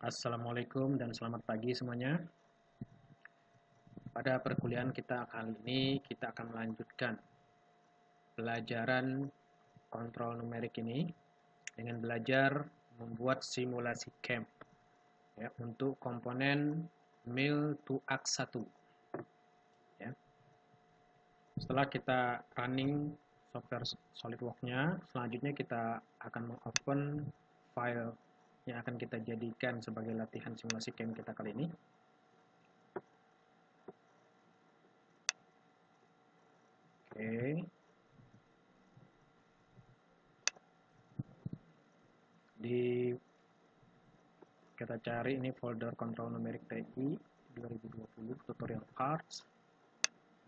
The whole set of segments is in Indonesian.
Assalamualaikum dan selamat pagi semuanya. Pada perkuliahan kita kali ini, kita akan melanjutkan pelajaran kontrol numerik ini dengan belajar membuat simulasi camp ya, untuk komponen mil2ax1. Ya. Setelah kita running software SolidWorks-nya, selanjutnya kita akan mengopen file yang akan kita jadikan sebagai latihan simulasi camp kita kali ini. Oke. Kita cari ini folder kontrol numerik TI 2020 tutorial parts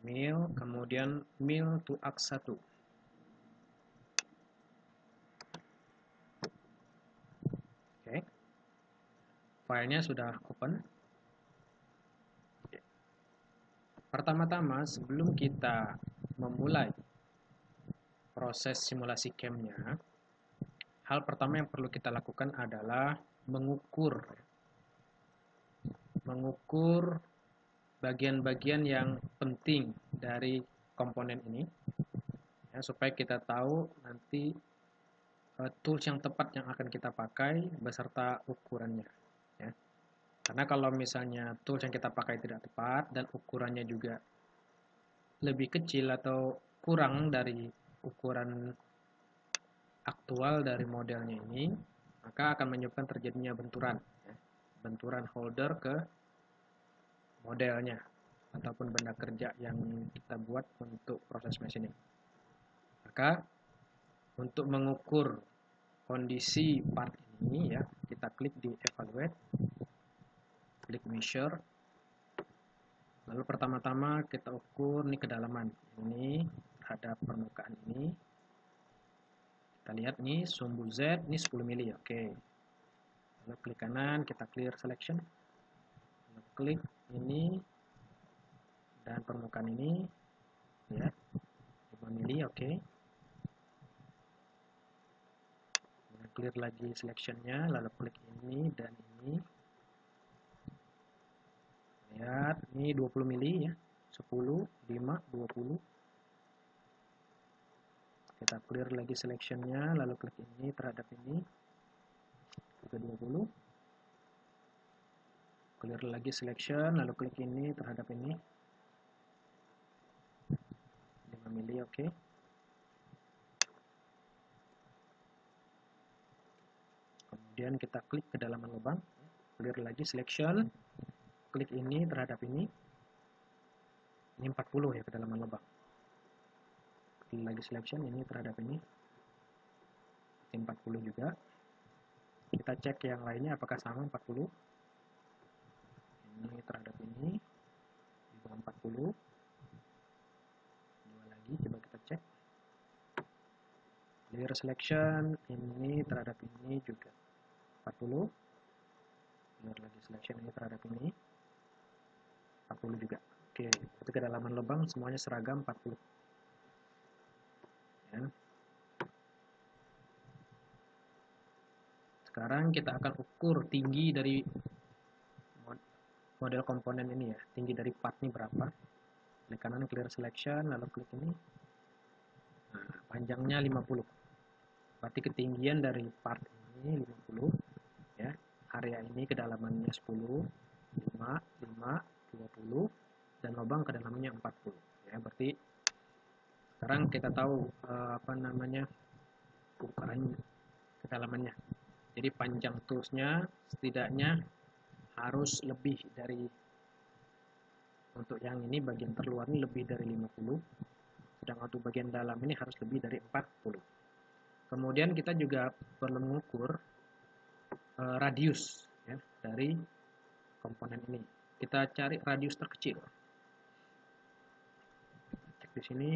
mil, kemudian mil2ax1. Oke. Filenya sudah open. Pertama-tama sebelum kita memulai proses simulasi camp-nya, hal pertama yang perlu kita lakukan adalah mengukur bagian-bagian yang penting dari komponen ini ya, supaya kita tahu nanti tools yang tepat yang akan kita pakai beserta ukurannya ya. Karena kalau misalnya tools yang kita pakai tidak tepat dan ukurannya juga lebih kecil atau kurang dari ukuran aktual dari modelnya ini, maka akan menyebabkan terjadinya benturan ya. Benturan holder ke modelnya ataupun benda kerja yang kita buat untuk proses machining. Maka untuk mengukur kondisi part ini ya, kita klik di evaluate, klik measure, lalu pertama-tama kita ukur nih kedalaman ini terhadap permukaan ini. Kita lihat nih sumbu Z ini 10 mili, oke. Lalu klik kanan, kita clear selection, lalu klik ini dan permukaan ini ya 5 mili, oke. Clear lagi selectionnya, lalu klik ini dan ini. Lihat, ini 20 mili ya, 10, 5, 20. Kita clear lagi selectionnya, lalu klik ini terhadap ini, juga 20. Clear lagi selection, lalu klik ini terhadap ini, 5 mili, oke. Kemudian kita klik kedalaman lubang, clear lagi selection, klik ini terhadap ini 40 ya kedalaman lubang. Klik lagi selection, ini terhadap ini 40 juga. Kita cek yang lainnya apakah sama 40. Ini terhadap ini juga 40. Dua lagi, coba kita cek. Clear selection, ini terhadap ini juga 40. Clear lagi selection, ini terhadap ini 40 juga. Oke, itu kedalaman lubang semuanya seragam 40. Ya. Sekarang kita akan ukur tinggi dari model komponen ini ya. Tinggi dari part ini berapa. Klik kanan clear selection, lalu klik ini. Nah, panjangnya 50. Berarti ketinggian dari part ini 50 ya. Area ini kedalamannya 10, 5, 5, 20 dan lubang kedalamannya 40 ya. Berarti sekarang kita tahu ukuran kedalamannya. Jadi panjang toolsnya setidaknya harus lebih dari, untuk yang ini bagian terluar ini lebih dari 50, sedangkan untuk bagian dalam ini harus lebih dari 40. Kemudian kita juga perlu mengukur radius ya, dari komponen ini. Kita cari radius terkecil. Cek di sini.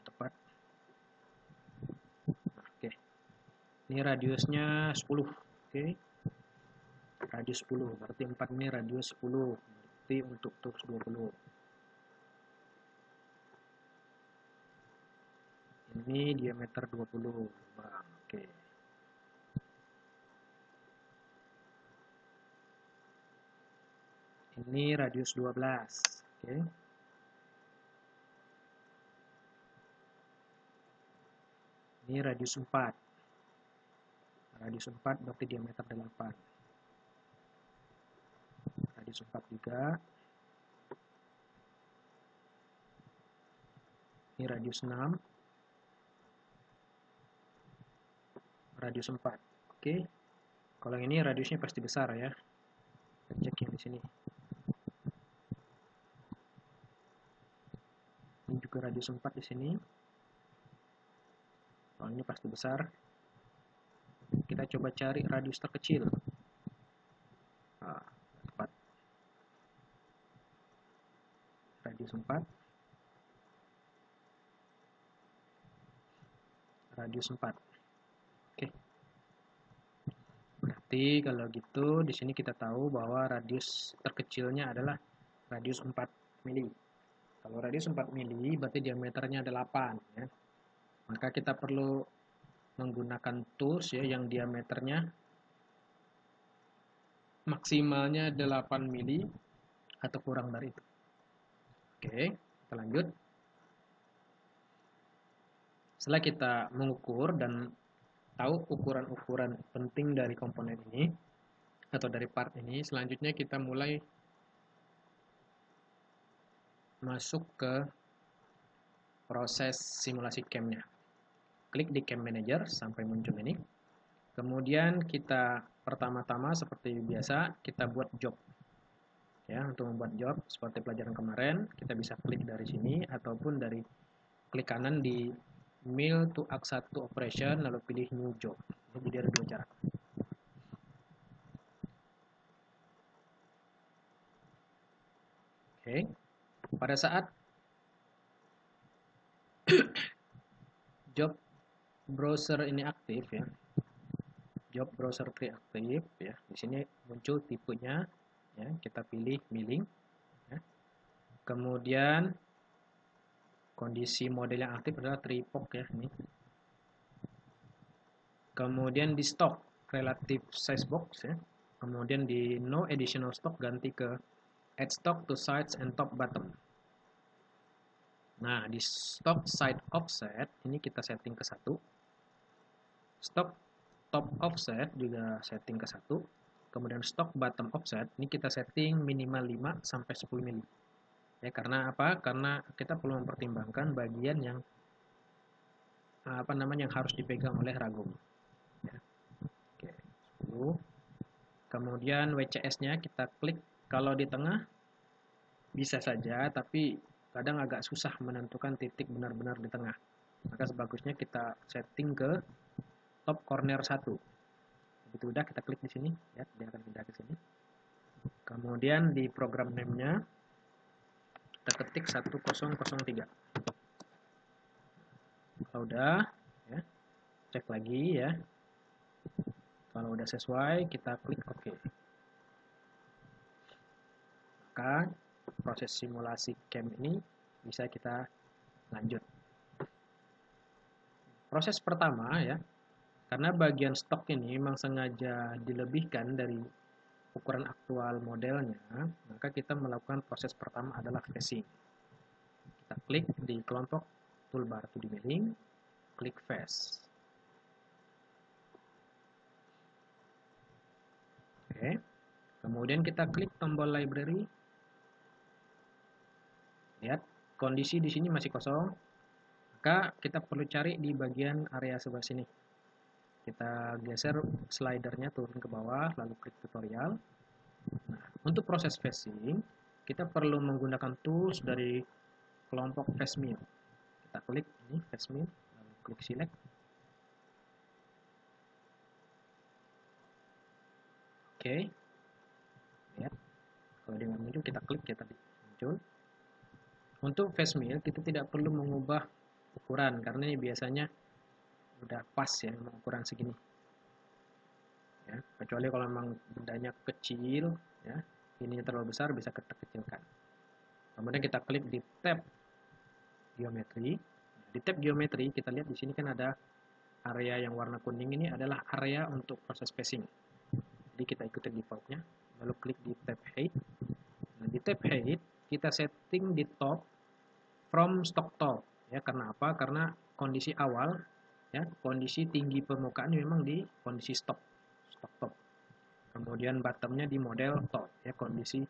Tepat. Oke. Ini radiusnya 10. Oke. Radius 10. Berarti 4 ini radius 10. Berarti untuk tools 20. Ini diameter 20 lubang. Oke. Ini radius 12. Oke. Ini radius 4. Radius 4 berarti diameter 8. Radius 4 juga. Ini radius 6. Radius 4. Oke. Kalau ini radiusnya pasti besar ya. Kita cek yang di sini. Ini juga radius 4 di sini. Kalau ini pasti besar. Kita coba cari radius terkecil. Nah, 4. Radius 4. Radius 4. Oke. Berarti kalau gitu di sini kita tahu bahwa radius terkecilnya adalah radius 4 mili. Kalau radius 4 mili berarti diameternya 8 ya. Maka kita perlu menggunakan tools ya yang diameternya maksimalnya 8 mili atau kurang dari itu. Oke, kita lanjut. Setelah kita mengukur dan tahu ukuran-ukuran penting dari komponen ini atau dari part ini, selanjutnya kita mulai masuk ke proses simulasi CAM-nya. Klik di CAM Manager sampai muncul ini. Kemudian kita pertama-tama seperti biasa kita buat job. Ya, untuk membuat job seperti pelajaran kemarin, kita bisa klik dari sini ataupun dari klik kanan di Mail to Act 1 Operation lalu pilih New Job. Jadi ada 2 cara. Oke. Pada saat job browser ini aktif ya. Job browser tree aktif ya. Di sini muncul tipenya ya, kita pilih milling ya. Kemudian kondisi model yang aktif adalah tripod ya ini. Kemudian di stock relative size box ya. Kemudian di no additional stock ganti ke add stock to sides and top bottom. Nah, di stock side offset ini kita setting ke 1. Stock top offset juga setting ke 1. Kemudian stock bottom offset ini kita setting minimal 5 sampai 10 mili. Ya, karena apa? Karena kita perlu mempertimbangkan bagian yang yang harus dipegang oleh ragum. Ya. Oke, 10. Kemudian WCS-nya kita klik kalau di tengah bisa saja, tapi kadang agak susah menentukan titik benar-benar di tengah. Maka sebagusnya kita setting ke top corner 1. Begitu udah kita klik di sini ya, dia akan pindah ke sini. Kemudian di program name-nya kita ketik 1003. Kalau udah ya, cek lagi ya. Kalau udah sesuai kita klik OK. Maka proses simulasi CAM ini bisa kita lanjut. Proses pertama ya, karena bagian stok ini memang sengaja dilebihkan dari ukuran aktual modelnya, maka kita melakukan proses pertama adalah phasing. Kita klik di kelompok toolbar 2D milling, klik phase. Oke. Kemudian kita klik tombol library. Lihat, kondisi di sini masih kosong. Maka kita perlu cari di bagian area sebelah sini. Kita geser slidernya turun ke bawah, lalu klik tutorial. Nah, untuk proses phasing, kita perlu menggunakan tools dari kelompok phase mill. Kita klik ini phase mill, lalu klik select. Oke. Lihat, kalau dia muncul kita klik ya tadi muncul. Untuk phase mill kita tidak perlu mengubah ukuran karena ini biasanya udah pas ya ukuran segini. Ya, kecuali kalau memang bendanya kecil ya, ini terlalu besar bisa kita kecilkan. Kemudian kita klik di tab geometri. Nah, Di tab geometri kita lihat di sini kan ada area yang warna kuning ini adalah area untuk proses spacing. Jadi kita ikuti defaultnya, lalu klik di tab height. Nah, di tab height kita setting di top from stock top. Ya, karena apa? Karena kondisi awal, ya, kondisi tinggi permukaan memang di kondisi stock top. Kemudian bottomnya di model top, ya, kondisi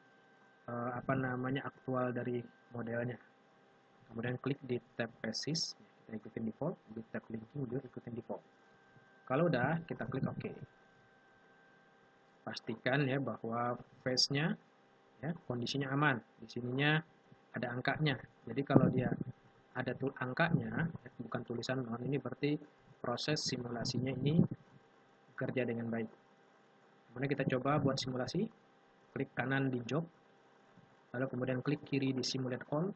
aktual dari modelnya. Kemudian klik di tab basis, kita ikutin default, di tab linking juga ikutin default. Kalau udah, kita klik OK. Pastikan ya bahwa face-nya, ya, kondisinya aman. Di sininya ada angkanya. Jadi kalau dia ada angkanya, bukan tulisan non, ini berarti proses simulasinya ini bekerja dengan baik. Kemudian kita coba buat simulasi, klik kanan di job, lalu kemudian klik kiri di simulate all.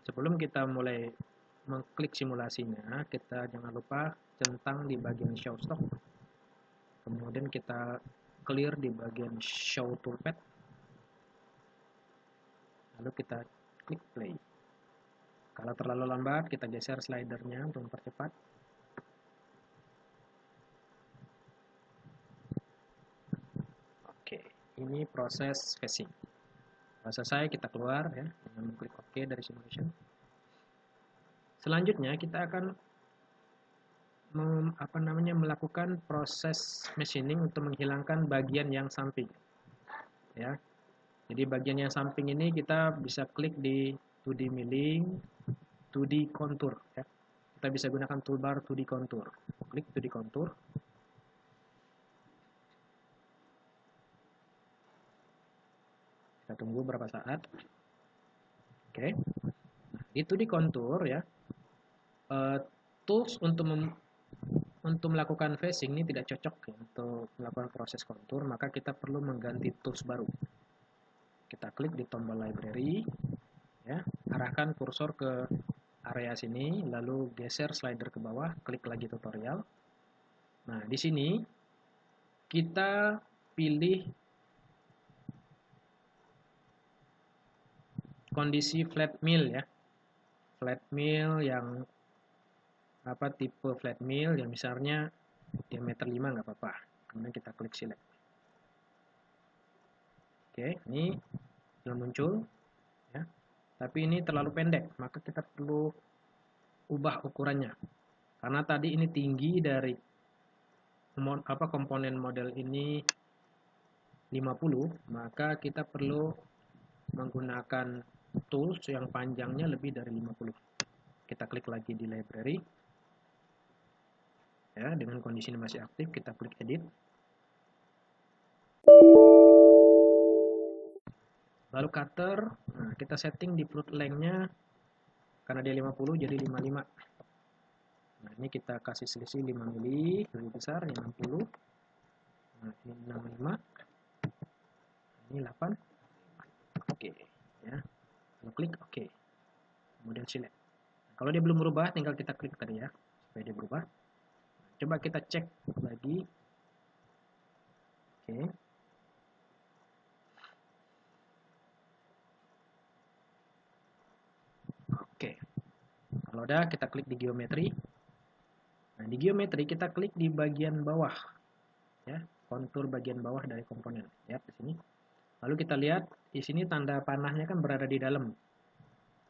Sebelum kita mulai mengklik simulasinya, kita jangan lupa centang di bagian show stock. Kemudian kita clear di bagian show toolpath. Lalu kita klik play. Kalau terlalu lambat, kita geser slidernya untuk mempercepat. Oke, ini proses phasing. Setelah selesai, kita keluar ya dengan mengklik OK dari simulation. Selanjutnya kita akan melakukan proses machining untuk menghilangkan bagian yang samping. Ya. Jadi bagian yang samping ini kita bisa klik di 2D milling, 2D contour ya. Kita bisa gunakan toolbar 2D contour. Klik 2D contour. Kita tunggu beberapa saat. Oke. Nah, di 2D contour ya. Tools untuk melakukan phasing ini tidak cocok ya, untuk melakukan proses kontur, maka kita perlu mengganti tools baru. Kita klik di tombol library, ya, arahkan kursor ke area sini, lalu geser slider ke bawah, klik lagi tutorial. Nah, di sini kita pilih kondisi flat mill ya, flat mill yang tipe flat mill yang misalnya diameter 5 nggak apa-apa. Kemudian kita klik select. Oke, ini belum muncul ya. Tapi ini terlalu pendek, maka kita perlu ubah ukurannya. Karena tadi ini tinggi dari komponen model ini 50, maka kita perlu menggunakan tools yang panjangnya lebih dari 50. Kita klik lagi di library. Ya, dengan kondisi ini masih aktif, kita klik edit. Lalu cutter, nah kita setting di fruit length-nya karena dia 50 jadi 55. Nah, ini kita kasih selisih 5 mili, lebih besar, yang 60. Nah, ini 65. Ini 8. Oke, ya. Lalu klik oke. Kemudian select. Nah, kalau dia belum berubah, tinggal kita klik tadi ya, supaya dia berubah. Coba kita cek lagi. Oke. Oke. Kalau udah, kita klik di geometri. Nah, di geometri kita klik di bagian bawah. Ya, kontur bagian bawah dari komponen. Ya, di sini. Lalu kita lihat di sini tanda panahnya kan berada di dalam.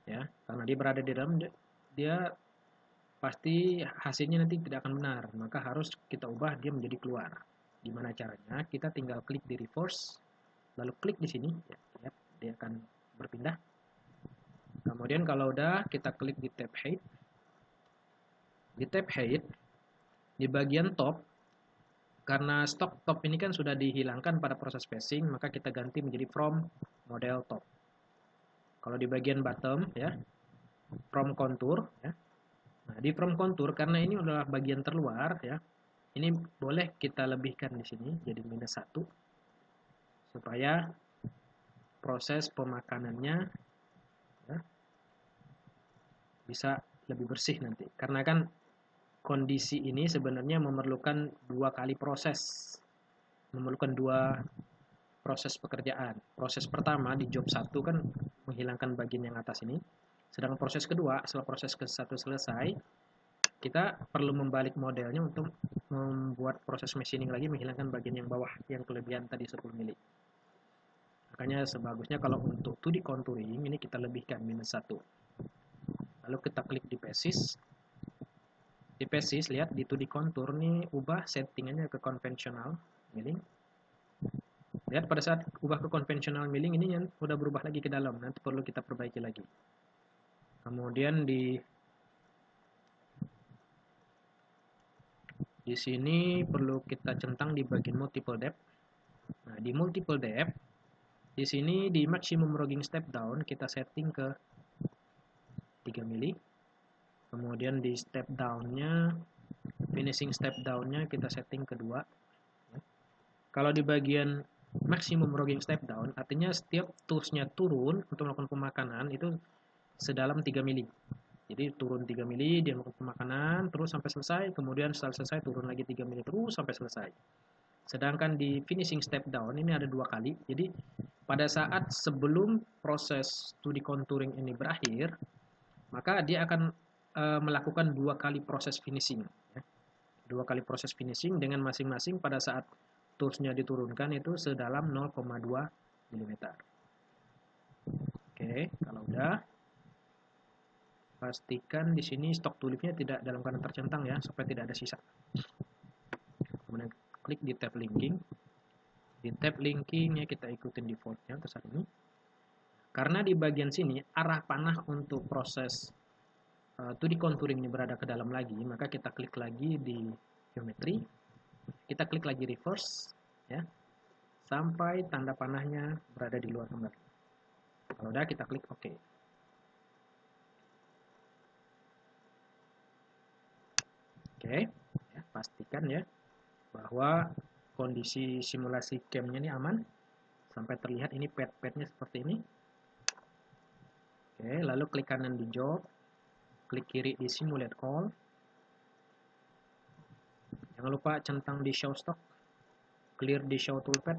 Ya, karena dia berada di dalam, dia pasti hasilnya nanti tidak akan benar, maka harus kita ubah dia menjadi keluar. Gimana caranya? Kita tinggal klik di reverse, lalu klik di sini, ya, dia akan berpindah. Kemudian kalau udah, kita klik di tab height. Di tab height, di bagian top, karena stock top ini kan sudah dihilangkan pada proses phasing, maka kita ganti menjadi from model top. Kalau di bagian bottom, ya, from contour, ya. Nah, di from contour karena ini adalah bagian terluar ya. Ini boleh kita lebihkan di sini jadi -1 supaya proses pemakanannya ya, bisa lebih bersih nanti. Karena kan kondisi ini sebenarnya memerlukan 2 kali proses. Memerlukan 2 proses pekerjaan. Proses pertama di job 1 kan menghilangkan bagian yang atas ini. Sedangkan proses kedua, setelah proses ke-1 selesai, kita perlu membalik modelnya untuk membuat proses machining lagi menghilangkan bagian yang bawah yang kelebihan tadi 10 mili. Makanya sebagusnya kalau untuk 2D contouring ini kita lebihkan -1. Lalu kita klik di Basis. Di Basis lihat di 2D contour nih ubah settingannya ke conventional milling. Lihat pada saat ubah ke conventional milling ini yang udah berubah lagi ke dalam, nanti perlu kita perbaiki lagi. Kemudian di sini perlu kita centang di bagian multiple depth. Nah, di multiple depth di sini di maximum rogging step down kita setting ke 3 mili. Kemudian di step down-nya, finishing step down-nya kita setting ke 2. Kalau di bagian maximum rogging step down, artinya setiap tools-nya turun untuk melakukan pemakanan itu sedalam 3 mili. Jadi turun 3 mili, dia melakukan pemakanan, terus sampai selesai, kemudian setelah selesai turun lagi 3 mili, terus sampai selesai. Sedangkan di finishing step down ini ada 2 kali, jadi pada saat sebelum proses 2D contouring ini berakhir, maka dia akan melakukan 2 kali proses finishing. 2 kali proses finishing dengan masing-masing pada saat toolsnya diturunkan itu sedalam 0,2 mm. Oke, kalau udah, pastikan di sini stok tulipnya tidak dalam keadaan tercentang ya, supaya tidak ada sisa. Kemudian klik di tab linking. Di tab linkingnya kita ikutin defaultnya untuk saat ini. Karena di bagian sini arah panah untuk proses 2D contouring ini berada ke dalam lagi, maka kita klik lagi di geometri. Kita klik lagi reverse ya, sampai tanda panahnya berada di luar kembali. Kalau udah kita klik OK. Oke, ya, pastikan ya bahwa kondisi simulasi cam-nya ini aman sampai terlihat ini pad-padnya seperti ini. Oke, lalu klik kanan di job, klik kiri di simulate all. Jangan lupa centang di show stock, clear di show toolpad,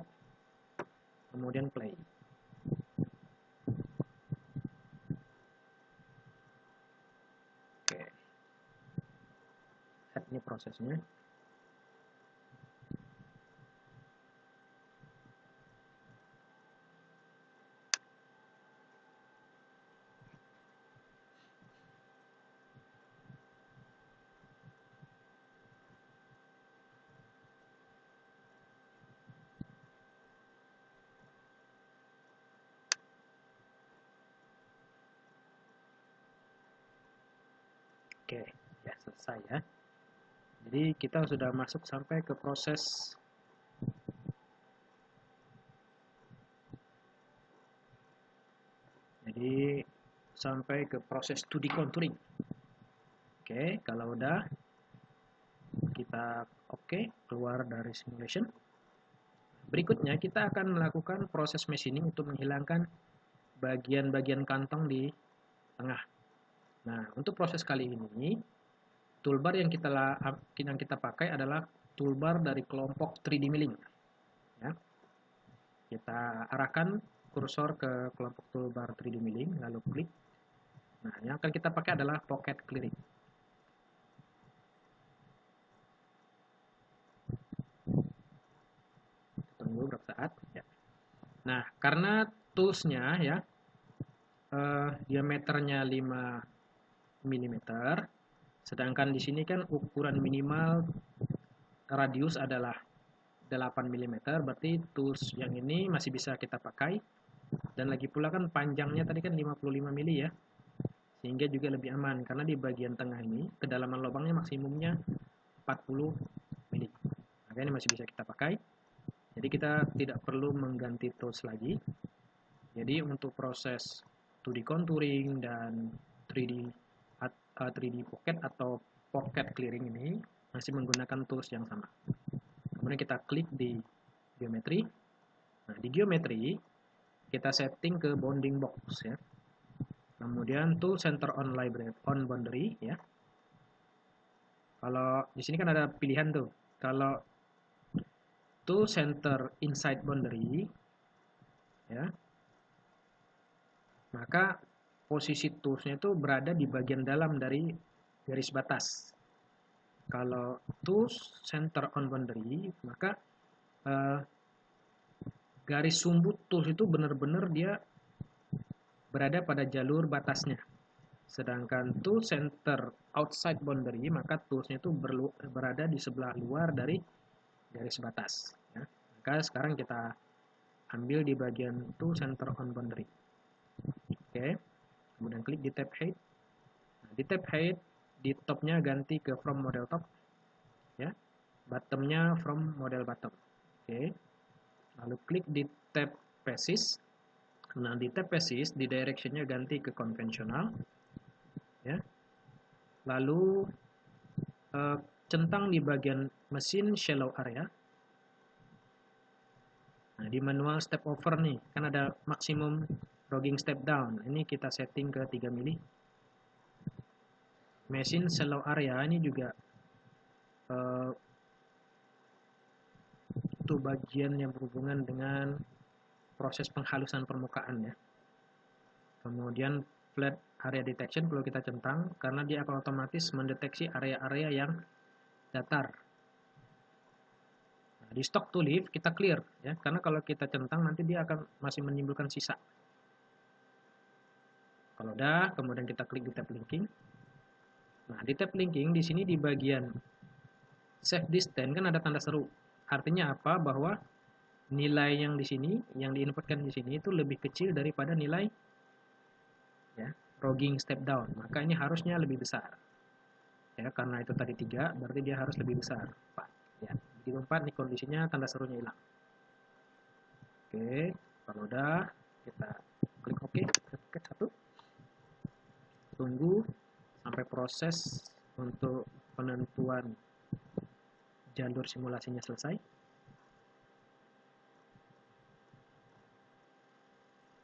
kemudian play. Oke, lihat ini prosesnya. Oke, ya selesai ya. Jadi kita sudah masuk sampai ke proses sampai ke proses 2D contouring. Oke, kalau udah kita keluar dari simulation. Berikutnya kita akan melakukan proses machining untuk menghilangkan bagian-bagian kantong di tengah. Nah, untuk proses kali ini toolbar yang kita pakai adalah toolbar dari kelompok 3D milling. Ya. Kita arahkan kursor ke kelompok toolbar 3D milling, lalu klik. Nah, yang akan kita pakai adalah pocket clearing. Tunggu beberapa saat. Ya. Nah, karena toolsnya ya diameternya 5 mm, sedangkan di sini kan ukuran minimal radius adalah 8 mm, berarti tools yang ini masih bisa kita pakai. Dan lagi pula kan panjangnya tadi kan 55 mm ya, sehingga juga lebih aman karena di bagian tengah ini kedalaman lubangnya maksimumnya 40 mm. Maka ini masih bisa kita pakai. Jadi kita tidak perlu mengganti tools lagi. Jadi untuk proses 2D contouring dan 3D pocket atau pocket clearing ini masih menggunakan tools yang sama. Kemudian kita klik di geometri. Nah, di geometri kita setting ke bounding box ya. Kemudian tool center on boundary ya. Kalau di sini kan ada pilihan tuh. Kalau tool center inside boundary, maka posisi toolsnya itu berada di bagian dalam dari garis batas. Kalau tools center on boundary, maka garis sumbu tools itu benar-benar dia berada pada jalur batasnya. Sedangkan tool center outside boundary, maka toolsnya itu berada di sebelah luar dari garis batas. Ya. Maka sekarang kita ambil di bagian tool center on boundary. Oke, kemudian klik di tab height. Nah, di tab height, di topnya ganti ke from model top, ya, bottomnya from model bottom. Oke, lalu klik di tab basis. Nah, di tab basis, di directionnya ganti ke konvensional, ya. Lalu centang di bagian mesin shallow area. Nah, di manual step over nih, kan ada maksimum logging step down. Ini kita setting ke 3 mili. Mesin shallow area ini juga itu bagian yang berhubungan dengan proses penghalusan permukaan ya. Kemudian flat area detection perlu kita centang karena dia akan otomatis mendeteksi area-area yang datar. Nah, di stock to leave kita clear ya, karena kalau kita centang nanti dia akan masih menimbulkan sisa. Kalau udah, kemudian kita klik di tab linking. Nah, di tab linking di sini di bagian save distance kan ada tanda seru. Artinya apa? Bahwa nilai yang di sini, yang diinputkan di sini itu lebih kecil daripada nilai ya, logging step down. Maka ini harusnya lebih besar. Ya, karena itu tadi 3, berarti dia harus lebih besar. 4. Ya, begitu 4 nih kondisinya tanda serunya hilang. Oke, kalau udah kita klik OK, klik 1. Tunggu sampai proses untuk penentuan jalur simulasinya selesai.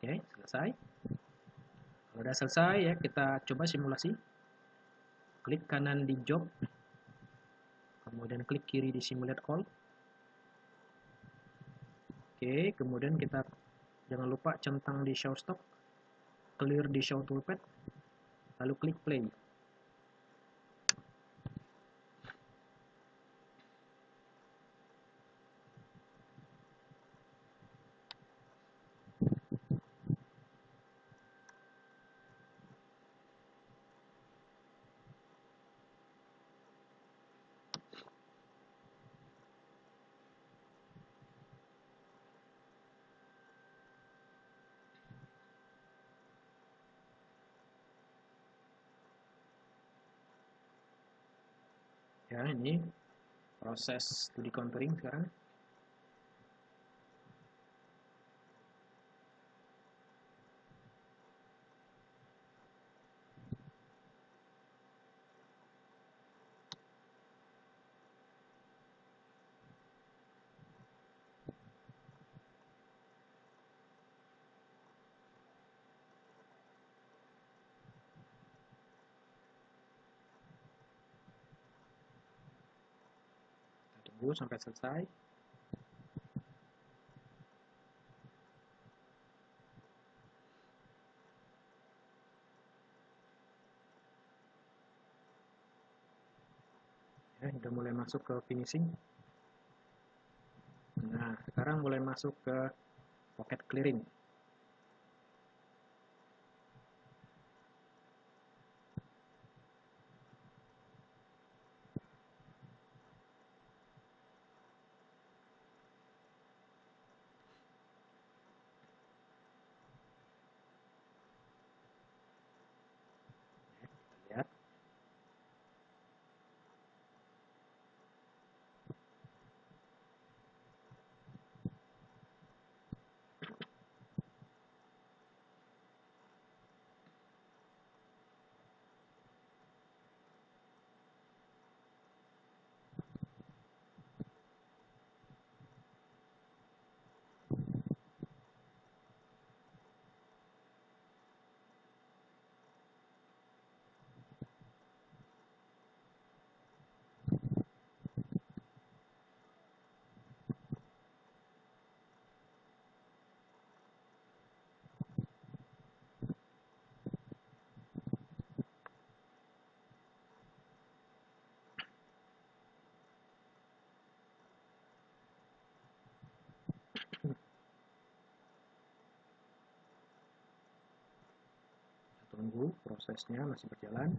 Oke, selesai. Kalau udah selesai ya, kita coba simulasi. Klik kanan di job, kemudian klik kiri di simulate all. Oke, kemudian kita jangan lupa centang di show stock, clear di show toolpath, lalu klik play. Ya, ini proses studi contouring sekarang. Kita tunggu sampai selesai. Ya, udah mulai masuk ke finishing. Nah, sekarang mulai masuk ke pocket clearing. Lihat. tunggu prosesnya masih berjalan.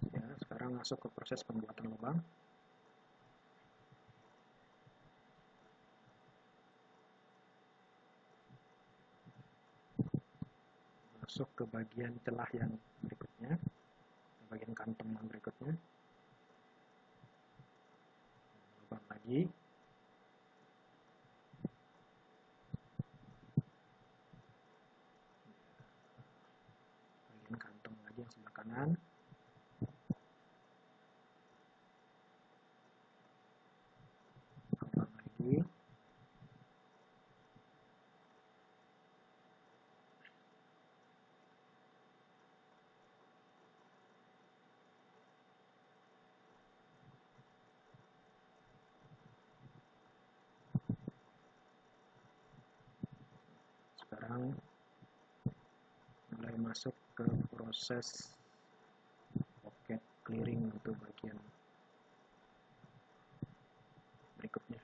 Ya, sekarang masuk ke proses pembuatan lubang. Masuk ke bagian celah yang berikutnya, bagian kantong yang berikutnya. Lubang lagi. Bagian kantong lagi yang sebelah kanan. Lubang lagi. Sekarang mulai masuk ke proses pocket clearing untuk bagian berikutnya.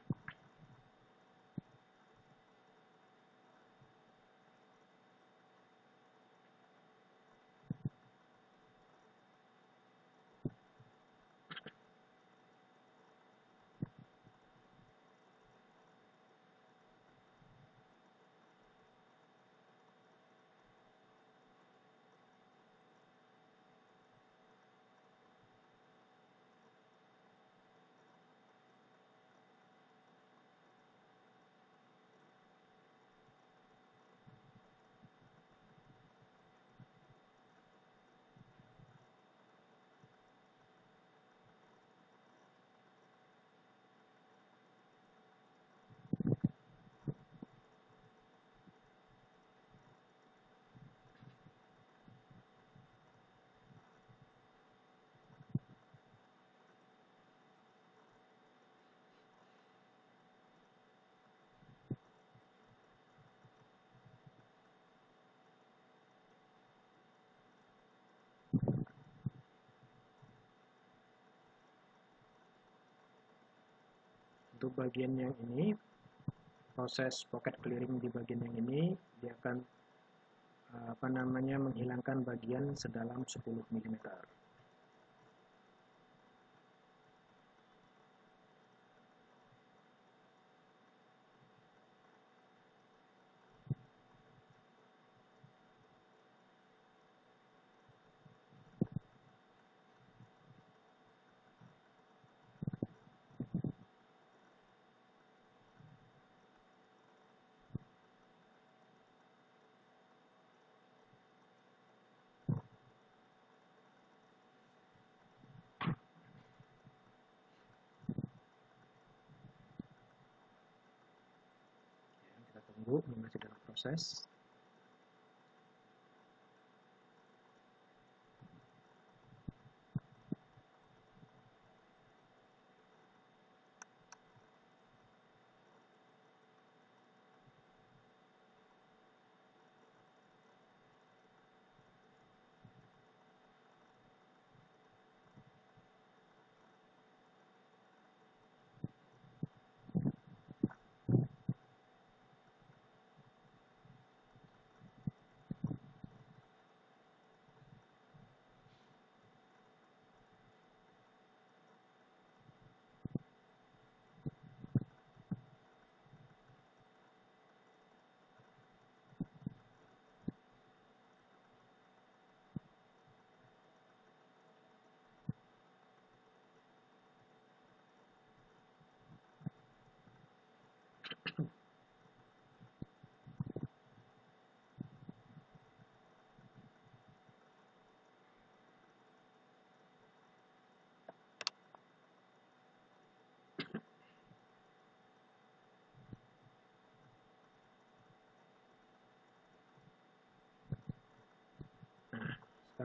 Untuk bagian yang ini, proses pocket clearing di bagian yang ini dia akan menghilangkan bagian sedalam 10 mm. Kita tunggu, ini masih dalam proses.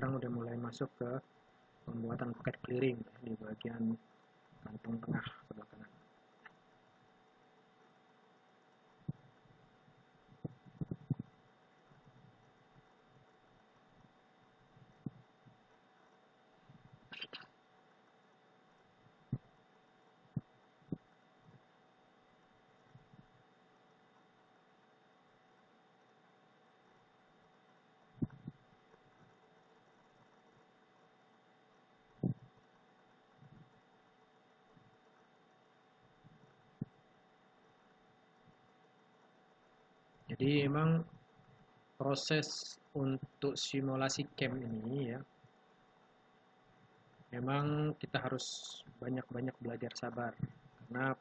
sekarang udah mulai masuk ke pembuatan pocket clearing ya, di bagian kantong tengah sebelah kanan. Jadi memang proses untuk simulasi camp ini ya, memang kita harus banyak-banyak belajar sabar karena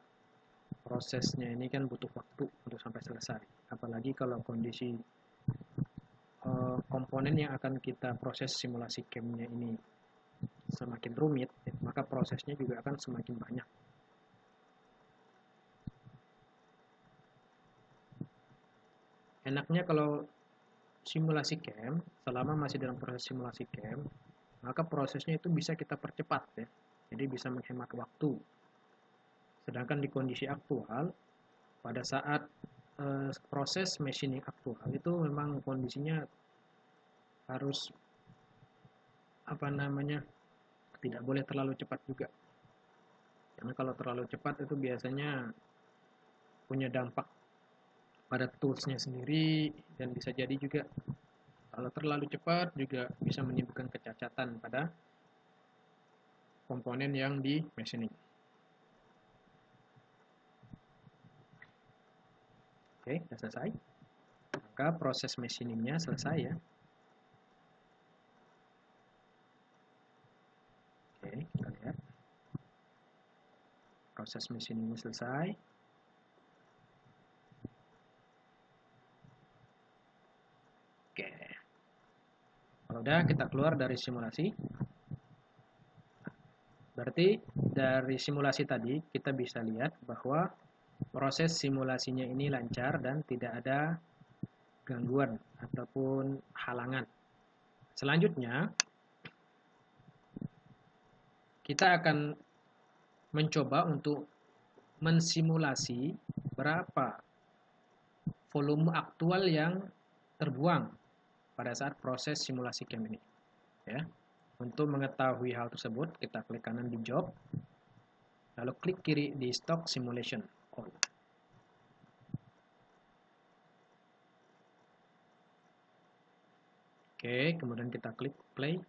prosesnya ini kan butuh waktu untuk sampai selesai. Apalagi kalau kondisi komponen yang akan kita proses simulasi campnya ini semakin rumit, ya, maka prosesnya juga akan semakin banyak. Enaknya kalau simulasi camp, selama masih dalam proses simulasi camp, maka prosesnya itu bisa kita percepat ya. Jadi bisa menghemat waktu. Sedangkan di kondisi aktual, pada saat proses machining aktual itu memang kondisinya harus tidak boleh terlalu cepat juga. Karena kalau terlalu cepat itu biasanya punya dampak pada toolsnya sendiri dan bisa jadi juga kalau terlalu cepat juga bisa menimbulkan kecacatan pada komponen yang di machining. Oke, sudah selesai. Maka proses machiningnya selesai ya. Oke, kita lihat. Proses machiningnya selesai. Oke. Kalau udah, kita keluar dari simulasi. Berarti dari simulasi tadi kita bisa lihat bahwa proses simulasinya ini lancar dan tidak ada gangguan ataupun halangan. Selanjutnya, kita akan mencoba untuk mensimulasi berapa volume aktual yang terbuang pada saat proses simulasi camp ini. Ya. Untuk mengetahui hal tersebut, kita klik kanan di job, lalu klik kiri di stock simulation all. Oke, kemudian kita klik play.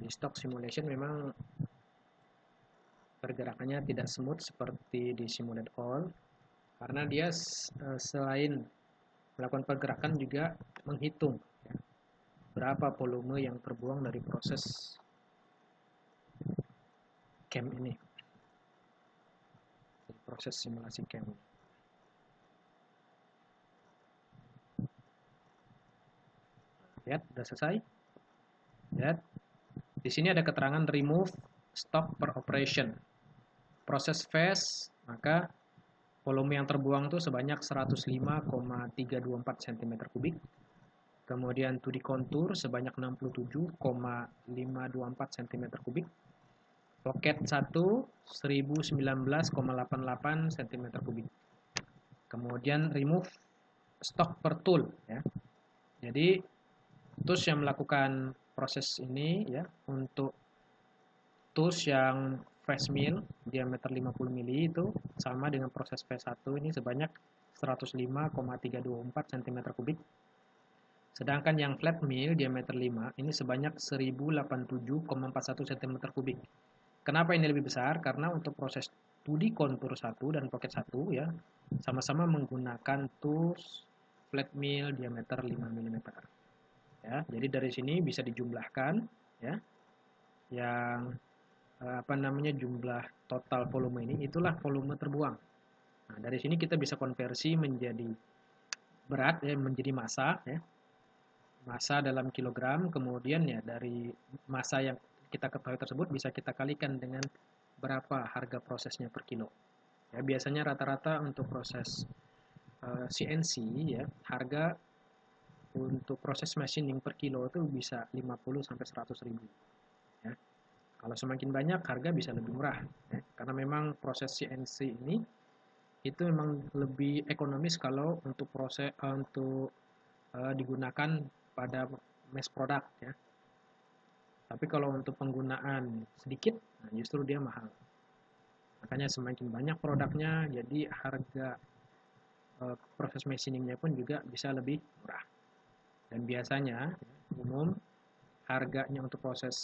Di stock simulation memang pergerakannya tidak smooth seperti di simulate all, karena dia selain melakukan pergerakan juga menghitung ya, berapa volume yang terbuang dari proses camp ini, proses simulasi camp. Lihat, sudah selesai. Lihat, di sini ada keterangan remove stock per operation. Proses phase, maka volume yang terbuang itu sebanyak 105,324 cm3. Kemudian 2D contour sebanyak 67,524 cm3. Pocket 1 1019,88 cm3. Kemudian remove stock per tool ya. Jadi tools yang melakukan proses ini ya, untuk tools yang face mill diameter 50 mili itu sama dengan proses P1 ini sebanyak 105,324 cm3. Sedangkan yang flat mill diameter 5 ini sebanyak 1087,41 cm3. Kenapa ini lebih besar? Karena untuk proses 2D contour 1 dan pocket 1 ya, sama-sama menggunakan tools flat mill diameter 5 mm. Ya, jadi dari sini bisa dijumlahkan ya. Yang jumlah total volume ini itulah volume terbuang. Nah, dari sini kita bisa konversi menjadi berat ya, menjadi massa ya. massa dalam kilogram, kemudian ya dari massa yang kita ketahui tersebut bisa kita kalikan dengan berapa harga prosesnya per kilo. Ya, biasanya rata-rata untuk proses CNC ya, harga untuk proses machining per kilo itu bisa 50 sampai 100 ribu. Ya. Kalau semakin banyak harga bisa lebih murah ya, karena memang proses CNC ini itu memang lebih ekonomis kalau untuk proses digunakan pada mass product ya. Tapi kalau untuk penggunaan sedikit, nah justru dia mahal. Makanya semakin banyak produknya, jadi harga proses machiningnya pun juga bisa lebih murah. Dan biasanya umum harganya untuk proses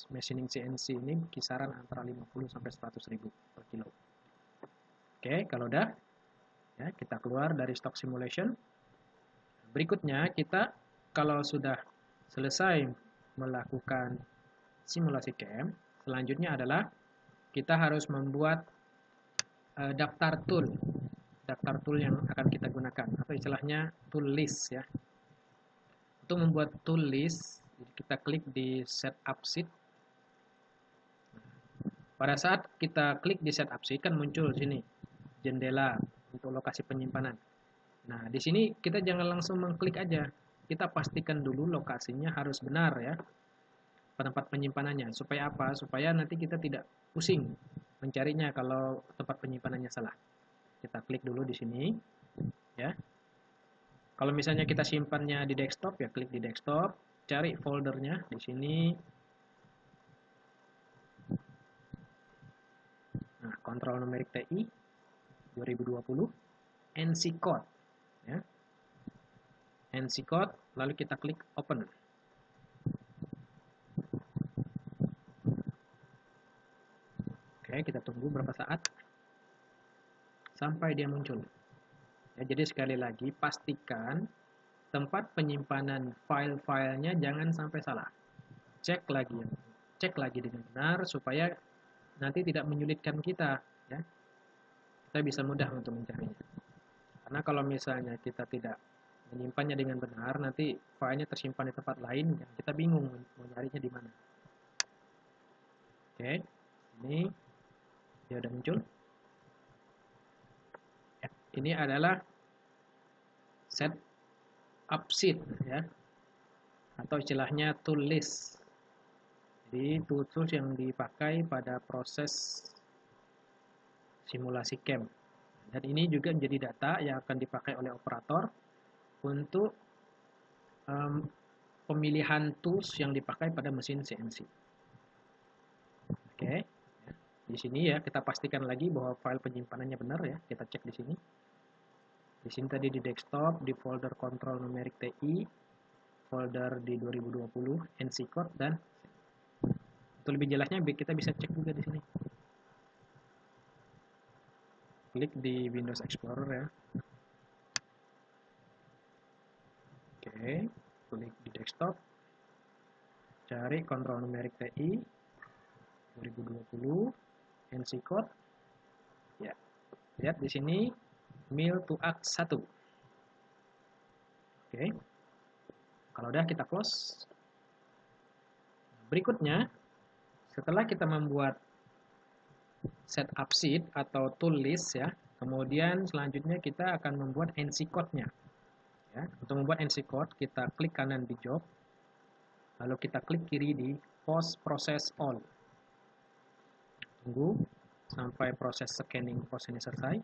machining CNC ini kisaran antara 50 sampai 100 ribu per kilo. Oke, kalau udah ya kita keluar dari stock simulation. Berikutnya kita kalau sudah selesai melakukan simulasi CAM, selanjutnya adalah kita harus membuat daftar tool yang akan kita gunakan atau istilahnya tool list ya. Untuk membuat tool list, kita klik di setup sheet. Pada saat kita klik di setup sheet kan muncul sini jendela untuk lokasi penyimpanan. Nah, di sini kita jangan langsung mengklik aja. Kita pastikan dulu lokasinya harus benar ya. Tempat penyimpanannya. Supaya apa? Supaya nanti kita tidak pusing mencarinya kalau tempat penyimpanannya salah. Kita klik dulu di sini ya. Kalau misalnya kita simpannya di desktop ya klik di desktop, cari foldernya di sini. Nah, kontrol numerik TI 2020 NC code ya. NC code lalu kita klik open. Oke, kita tunggu berapa saat sampai dia muncul. Ya, jadi sekali lagi pastikan tempat penyimpanan file-filenya jangan sampai salah. Cek lagi dengan benar supaya nanti tidak menyulitkan kita ya. Kita bisa mudah untuk mencarinya. Karena kalau misalnya kita tidak menyimpannya dengan benar, nanti filenya tersimpan di tempat lain yang kita bingung mau nyarinya di mana. Oke, ini dia udah muncul. Ya, ini adalah set up sheet ya, atau istilahnya tool list. Jadi tools yang dipakai pada proses simulasi CAM. Dan ini juga menjadi data yang akan dipakai oleh operator untuk pemilihan tools yang dipakai pada mesin CNC. Oke, di sini ya kita pastikan lagi bahwa file penyimpanannya benar ya. Kita cek di sini. Di sini tadi di desktop, di folder kontrol numerik TI, folder di 2020, NC code dan untuk lebih jelasnya kita bisa cek juga di sini. Klik di Windows Explorer ya. Oke, klik di desktop. Cari kontrol numerik TI 2020 NC code. Ya. Lihat di sini Mill to Act 1. Oke. Kalau udah kita close. Berikutnya setelah kita membuat setup sheet atau tool list ya, kemudian selanjutnya kita akan membuat NC code-nya. Ya, untuk membuat NC code kita klik kanan di job, lalu kita klik kiri di post process all. Tunggu sampai proses scanning post ini selesai.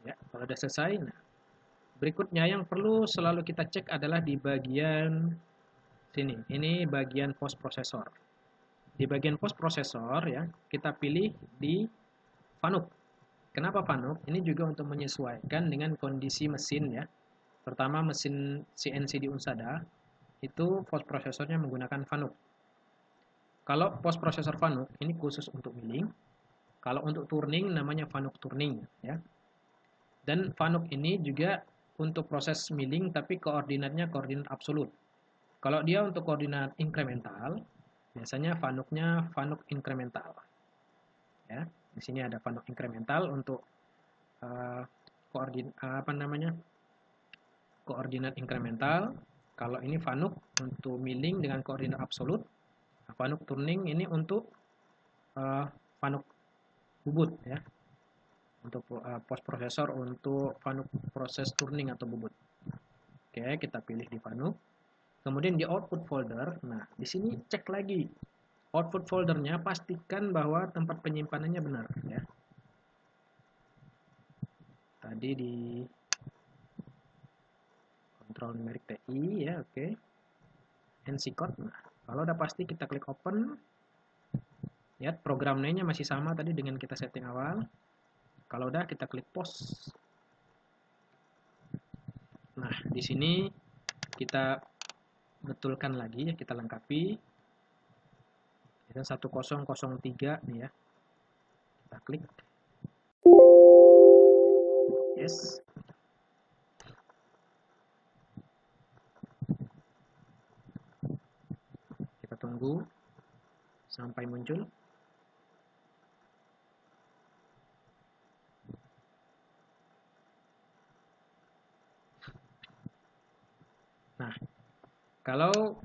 Ya, kalau sudah selesai, nah, berikutnya yang perlu selalu kita cek adalah di bagian sini. Ini bagian post processor. Di bagian post processor ya, kita pilih di FANUC. Kenapa FANUC? Ini juga untuk menyesuaikan dengan kondisi mesin ya. Pertama mesin CNC di Unsada itu post prosesornya menggunakan FANUC. Kalau post processor FANUC ini khusus untuk milling. Kalau untuk turning namanya FANUC turning ya. Dan FANUC ini juga untuk proses milling tapi koordinatnya koordinat absolut. Kalau dia untuk koordinat inkremental, biasanya FANUC-nya FANUC inkremental. Ya, di sini ada FANUC inkremental untuk koordinat incremental. Kalau ini Fanuc untuk milling dengan koordinat absolut. Fanuc turning ini untuk Fanuc bubut ya. Untuk post processor untuk Fanuc proses turning atau bubut. Oke, kita pilih di Fanuc. Kemudian di output folder, nah di sini cek lagi output foldernya, pastikan bahwa tempat penyimpanannya benar ya. Tadi di kontrol numerik TI ya, oke. NC code. Nah, kalau udah pasti kita klik open. Lihat program name-nya masih sama tadi dengan kita setting awal. Kalau udah kita klik post. Nah, di sini kita betulkan lagi ya, kita lengkapi. Itu 1003 nih ya. Kita klik. Yes. Kita tunggu sampai muncul. Nah, kalau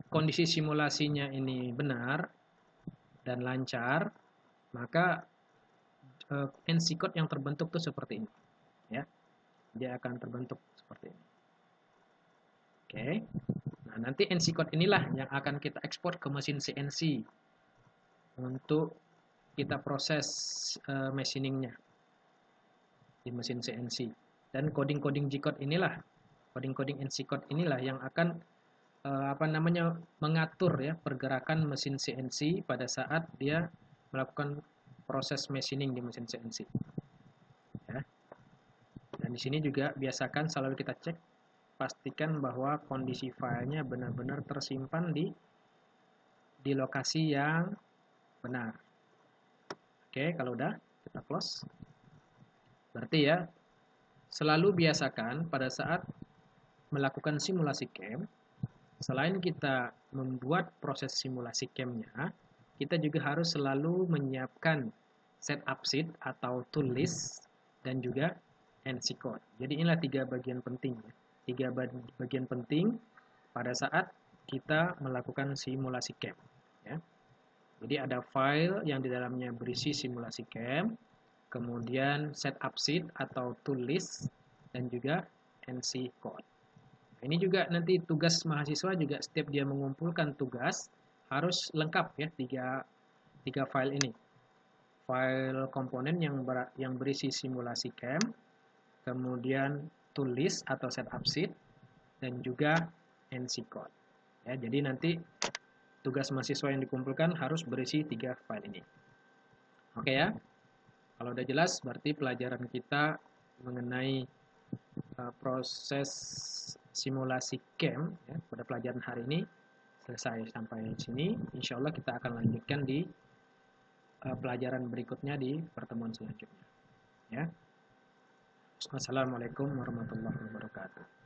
kondisi simulasinya ini benar dan lancar, maka NC code yang terbentuk tuh seperti ini ya. Dia akan terbentuk seperti ini. Oke. Nah, nanti NC code inilah yang akan kita ekspor ke mesin CNC untuk kita proses machiningnya di mesin CNC. Dan coding-coding G-code inilah, coding-coding NC code inilah yang akan mengatur ya pergerakan mesin CNC pada saat dia melakukan proses machining di mesin CNC. Ya. Dan di sini juga biasakan selalu kita cek, pastikan bahwa kondisi filenya benar-benar tersimpan di lokasi yang benar. Oke, kalau udah kita close. Berarti ya selalu biasakan pada saat melakukan simulasi CAM, selain kita membuat proses simulasi CAM-nya, kita juga harus selalu menyiapkan setup sheet atau tool list dan juga NC code. Jadi inilah 3 bagian penting. 3 bagian penting pada saat kita melakukan simulasi CAM. Ya. Jadi ada file yang di dalamnya berisi simulasi CAM, kemudian setup sheet atau tool list, dan juga NC code. Ini juga nanti tugas mahasiswa juga setiap dia mengumpulkan tugas harus lengkap ya tiga file ini. File komponen yang berisi simulasi CAM, kemudian tool list atau setup sheet, dan juga NC code. Ya, jadi nanti tugas mahasiswa yang dikumpulkan harus berisi 3 file ini. Oke ya. Kalau udah jelas berarti pelajaran kita mengenai proses simulasi CAM ya, pada pelajaran hari ini selesai sampai sini. Insya Allah kita akan lanjutkan di pelajaran berikutnya di pertemuan selanjutnya. Ya. Wassalamualaikum warahmatullahi wabarakatuh.